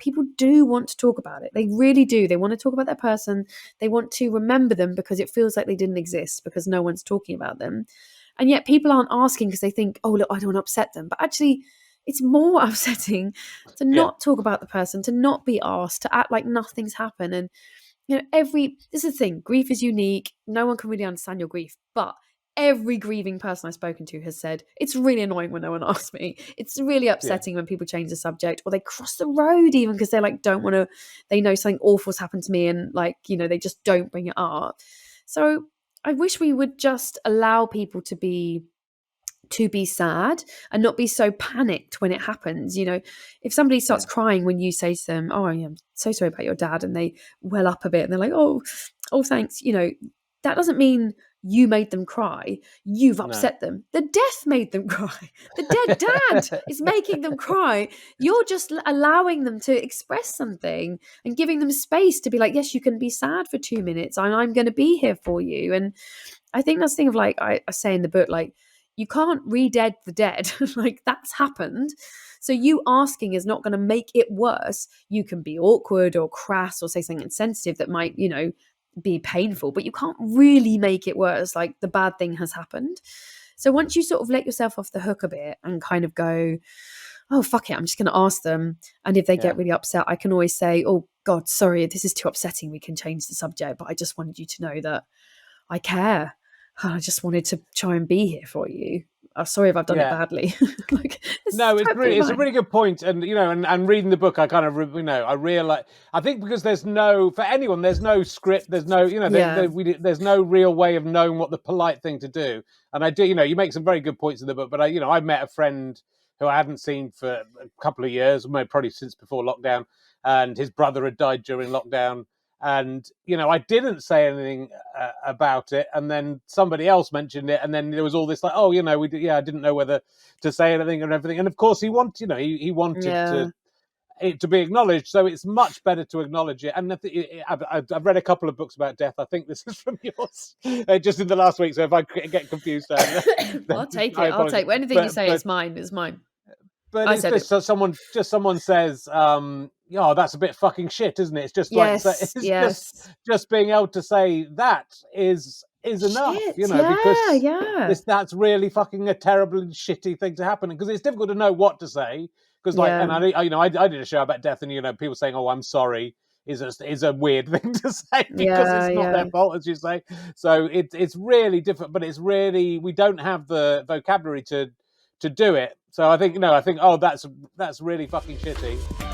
people do want to talk about it. They really do. They want to talk about that person. They want to remember them because it feels like they didn't exist because no one's talking about them. And yet people aren't asking because they think, oh, look, I don't want to upset them. But actually, it's more upsetting to not talk about the person, to not be asked, to act like nothing's happened. And, this is the thing, grief is unique. No one can really understand your grief. But every grieving person I've spoken to has said, it's really annoying when no one asks me. It's really upsetting when people change the subject or they cross the road even because they're like, don't want to, they know something awful's happened to me and like, they just don't bring it up. So I wish we would just allow people to be sad and not be so panicked when it happens. If somebody starts crying when you say to them, oh, I'm so sorry about your dad, and they well up a bit and they're like, oh thanks, that doesn't mean you made them cry. You've upset them. The death made them cry. The dead dad is making them cry. You're just allowing them to express something and giving them space to be like, yes, you can be sad for 2 minutes. I'm going to be here for you. And I think that's the thing of like, I say in the book, like, you can't re-dead the dead. Like, that's happened. So you asking is not going to make it worse. You can be awkward or crass or say something insensitive that might, be painful, but you can't really make it worse. Like, the bad thing has happened. So once you sort of let yourself off the hook a bit and kind of go, oh, fuck it, I'm just going to ask them. And if they get really upset, I can always say, oh God, sorry, this is too upsetting. We can change the subject, but I just wanted you to know that I care. I just wanted to try and be here for you. Sorry if I've done it badly. It's a really good point. And, and reading the book, I kind of, I realize, I think because there's no script, there's no, there's no real way of knowing what the polite thing to do. And I do, you make some very good points in the book, but I met a friend who I hadn't seen for a couple of years, probably since before lockdown, and his brother had died during lockdown. And, I didn't say anything about it. And then somebody else mentioned it. And then there was all this like, oh, I didn't know whether to say anything and everything. And of course he wanted, he wanted it to be acknowledged. So it's much better to acknowledge it. And I've read a couple of books about death. I think this is from yours just in the last week. So if I get confused, I'll take it. I'll take anything you say. It's mine. It's mine. But it's just so someone says, oh, that's a bit fucking shit, isn't it? It's just just being able to say that is enough, because that's really fucking a terribly shitty thing to happen, because it's difficult to know what to say. Because and I did a show about death, and people saying, oh, I'm sorry, is a weird thing to say because it's not their fault, as you say. So it's really different, but it's really, we don't have the vocabulary to do it. So I think, oh, that's really fucking shitty.